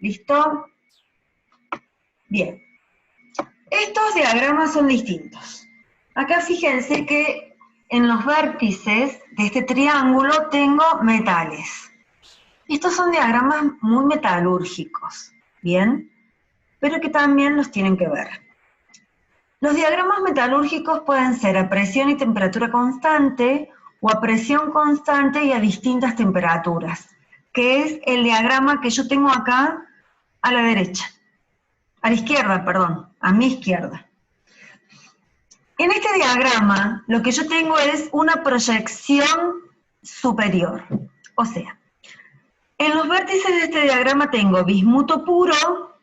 ¿Listo? Bien. Estos diagramas son distintos. Acá fíjense que en los vértices de este triángulo tengo metales. Estos son diagramas muy metalúrgicos, ¿bien? Pero que también los tienen que ver. Los diagramas metalúrgicos pueden ser a presión y temperatura constante o a presión constante y a distintas temperaturas, que es el diagrama que yo tengo acá a la derecha. A la izquierda, perdón, a mi izquierda. En este diagrama, lo que yo tengo es una proyección superior. O sea, en los vértices de este diagrama tengo bismuto puro,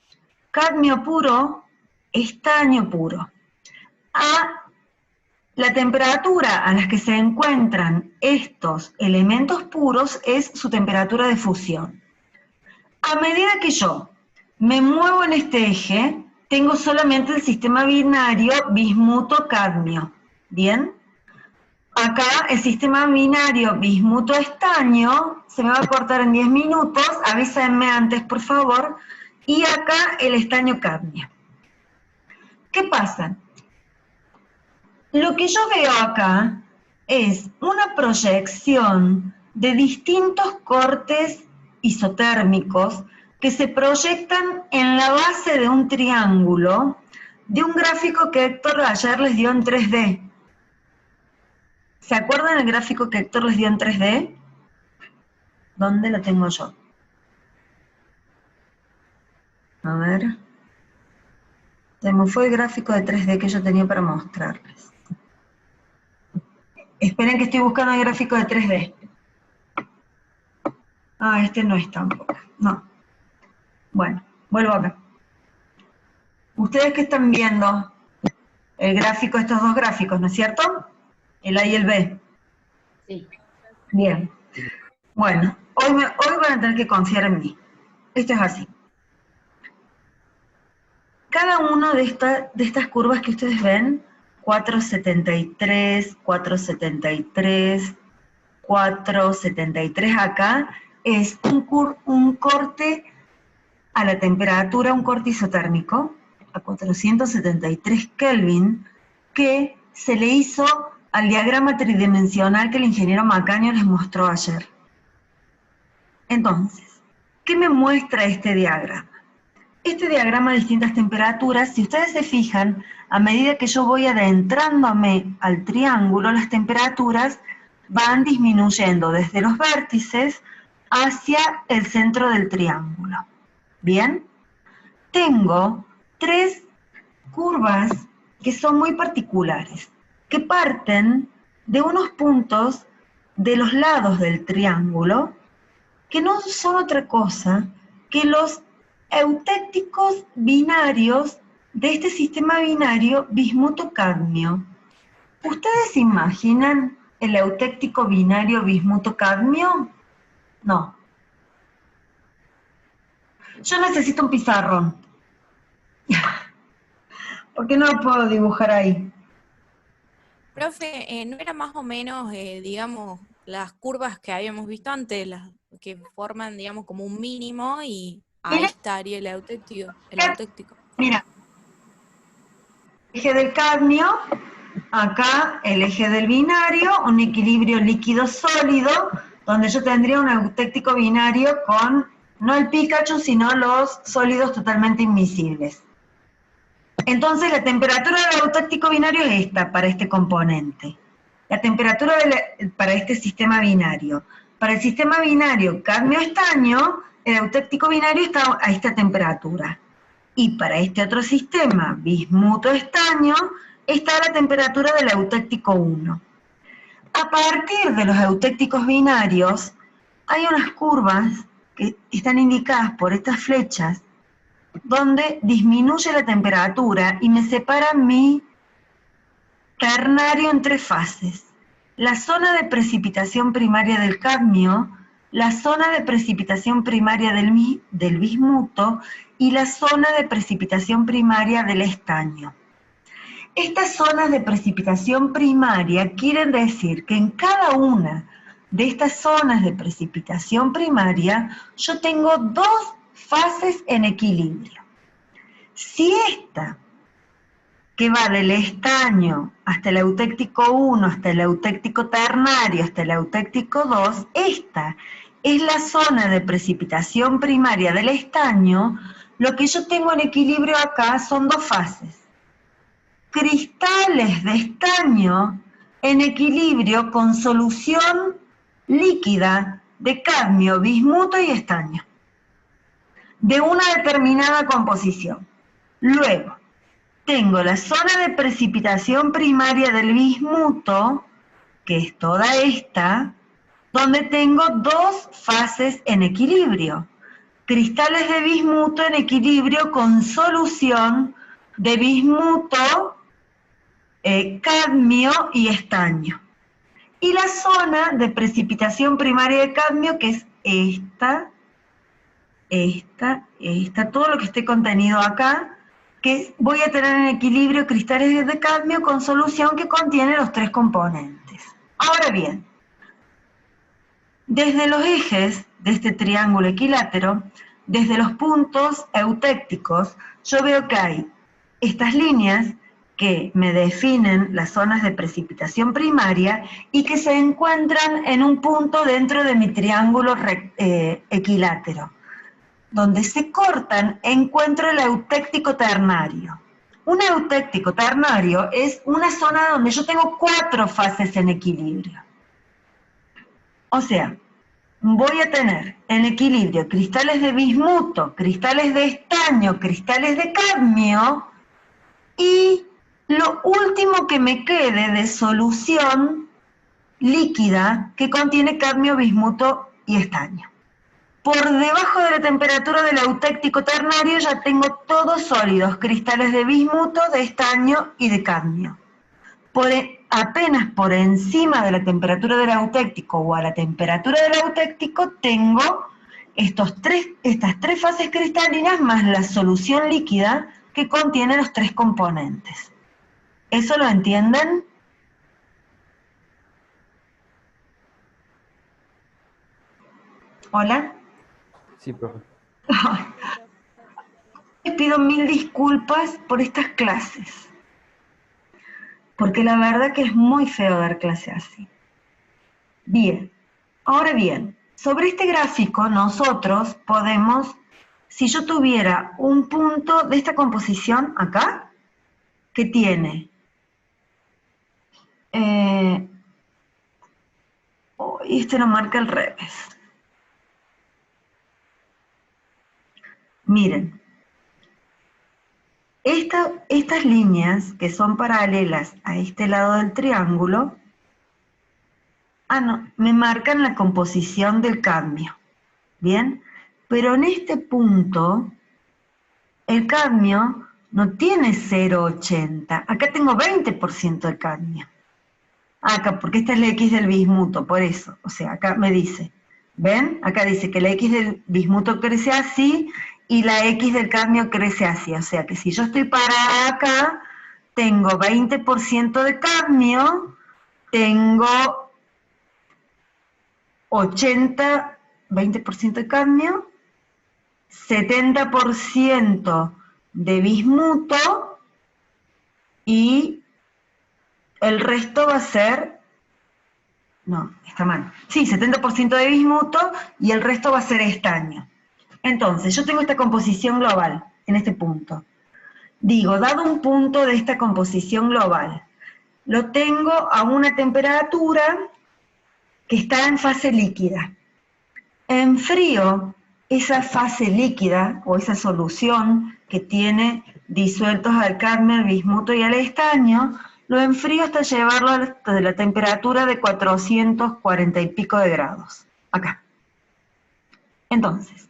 cadmio puro, estaño puro. A la temperatura a la que se encuentran estos elementos puros es su temperatura de fusión. A medida que yo me muevo en este eje, tengo solamente el sistema binario bismuto-cadmio, ¿bien? Acá el sistema binario bismuto-estaño se me va a cortar en 10 minutos, avísenme antes por favor, y acá el estaño-cadmio. ¿Qué pasa? Lo que yo veo acá es una proyección de distintos cortes isotérmicos que se proyectan en la base de un triángulo de un gráfico que Héctor ayer les dio en 3D. ¿Se acuerdan del gráfico que Héctor les dio en 3D? ¿Dónde lo tengo yo? A ver. Se me fue el gráfico de 3D que yo tenía para mostrarles. Esperen que estoy buscando el gráfico de 3D. Ah, este no es tampoco. No. Bueno, vuelvo acá. Ustedes que están viendo el gráfico, estos dos gráficos, ¿no es cierto? El A y el B. Sí. Bien. Bueno, hoy van a tener que confiar en mí. Esto es así. Cada una de estas curvas que ustedes ven, 473, 473, 473 acá, es un corte a la temperatura, un corte isotérmico, a 473 Kelvin, que se le hizo al diagrama tridimensional que el ingeniero Macaño les mostró ayer. Entonces, ¿qué me muestra este diagrama? Este diagrama de distintas temperaturas, si ustedes se fijan, a medida que yo voy adentrándome al triángulo, las temperaturas van disminuyendo desde los vértices hacia el centro del triángulo. ¿Bien? Tengo tres curvas que son muy particulares, que parten de unos puntos de los lados del triángulo, que no son otra cosa que los eutécticos binarios de este sistema binario bismuto-cadmio. ¿Ustedes se imaginan el eutéctico binario bismuto-cadmio? No. Yo necesito un pizarrón. Porque no lo puedo dibujar ahí. Profe, ¿no era más o menos, digamos, las curvas que habíamos visto antes, las que forman, digamos, como un mínimo y ahí Mira, estaría el eutéctico? Mira, el eje del cadmio, acá el eje del binario, un equilibrio líquido-sólido, donde yo tendría un eutéctico binario con, no el Pikachu, sino los sólidos totalmente invisibles. Entonces la temperatura del eutéctico binario es esta, para este componente. La temperatura para este sistema binario. Para el sistema binario cadmio-estaño, el eutéctico binario está a esta temperatura. Y para este otro sistema, bismuto-estaño, está a la temperatura del eutéctico 1. A partir de los eutécticos binarios, hay unas curvas que están indicadas por estas flechas, donde disminuye la temperatura y me separa mi ternario en tres fases. La zona de precipitación primaria del cadmio, la zona de precipitación primaria del bismuto y la zona de precipitación primaria del estaño. Estas zonas de precipitación primaria quieren decir que en cada una de estas zonas de precipitación primaria yo tengo dos fases en equilibrio. Si esta, que va del estaño hasta el eutéctico 1, hasta el eutéctico ternario, hasta el eutéctico 2, esta es la zona de precipitación primaria del estaño, lo que yo tengo en equilibrio acá son dos fases. Cristales de estaño en equilibrio con solución líquida de cadmio, bismuto y estaño, de una determinada composición. Luego, tengo la zona de precipitación primaria del bismuto, que es toda esta, donde tengo dos fases en equilibrio. Cristales de bismuto en equilibrio con solución de bismuto, cadmio y estaño. Y la zona de precipitación primaria de cadmio, que es esta, todo lo que esté contenido acá, que voy a tener en equilibrio cristales de cadmio con solución que contiene los tres componentes. Ahora bien, desde los ejes de este triángulo equilátero, desde los puntos eutécticos, yo veo que hay estas líneas que me definen las zonas de precipitación primaria y que se encuentran en un punto dentro de mi triángulo equilátero. Donde se cortan, encuentro el eutéctico ternario. Un eutéctico ternario es una zona donde yo tengo 4 fases en equilibrio. O sea, voy a tener en equilibrio cristales de bismuto, cristales de estaño, cristales de cadmio, y lo último que me quede de solución líquida que contiene cadmio, bismuto y estaño. Por debajo de la temperatura del eutéctico ternario ya tengo todos sólidos, cristales de bismuto, de estaño y de cadmio. Apenas por encima de la temperatura del eutéctico o a la temperatura del eutéctico tengo estas tres fases cristalinas más la solución líquida que contiene los tres componentes. ¿Eso lo entienden? ¿Hola? Sí, profe. Les pido 1000 disculpas por estas clases, porque la verdad que es muy feo dar clase así. Bien, ahora bien, sobre este gráfico nosotros podemos, si yo tuviera un punto de esta composición acá, que tiene este lo marca al revés. Miren, estas líneas que son paralelas a este lado del triángulo, me marcan la composición del cadmio, ¿bien? Pero en este punto, el cadmio no tiene 0,80, acá tengo 20% de cadmio. Acá, porque esta es la X del bismuto, por eso, o sea, acá me dice, ¿ven? Acá dice que la X del bismuto crece así, y la X del cadmio crece así, o sea que si yo estoy parada acá, tengo 20% de cadmio, tengo 20% de cadmio, 70% de bismuto, y el resto va a ser, no, está mal, sí, 70% de bismuto, y el resto va a ser estaño. Entonces, yo tengo esta composición global, en este punto. Digo, dado un punto de esta composición global, lo tengo a una temperatura que está en fase líquida. En frío, esa fase líquida, o esa solución que tiene disueltos al cadmio, al bismuto y al estaño, lo enfrío hasta llevarlo a la temperatura de 440 y pico de grados. Acá. Entonces,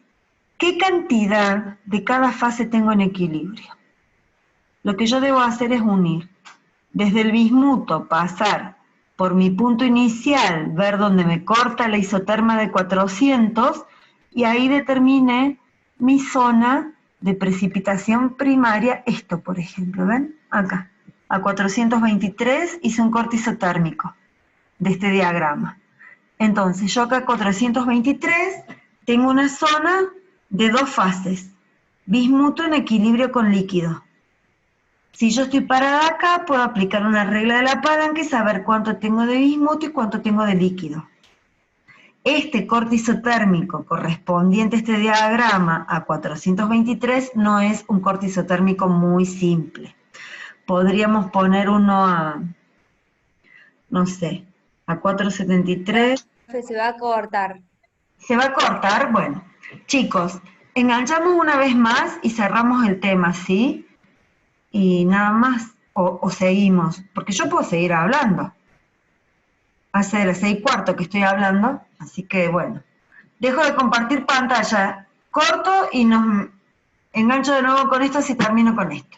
¿qué cantidad de cada fase tengo en equilibrio? Lo que yo debo hacer es unir. Desde el bismuto pasar por mi punto inicial, ver dónde me corta la isoterma de 400, y ahí determiné mi zona de precipitación primaria, esto por ejemplo, ¿ven? Acá, a 423 hice un corte isotérmico de este diagrama. Entonces yo acá a 423 tengo una zona de 2 fases, bismuto en equilibrio con líquido. Si yo estoy parada acá, puedo aplicar una regla de la palanca y saber cuánto tengo de bismuto y cuánto tengo de líquido. Este corte isotérmico correspondiente a este diagrama a 423 no es un corte isotérmico muy simple. Podríamos poner uno a, no sé, a 473. Se va a cortar. ¿Se va a cortar? Bueno, chicos, enganchamos una vez más y cerramos el tema, ¿sí? Y nada más, o seguimos, porque yo puedo seguir hablando. Hace de las 6:15 que estoy hablando, así que bueno. Dejo de compartir pantalla, corto y nos engancho de nuevo con esto si termino con esto.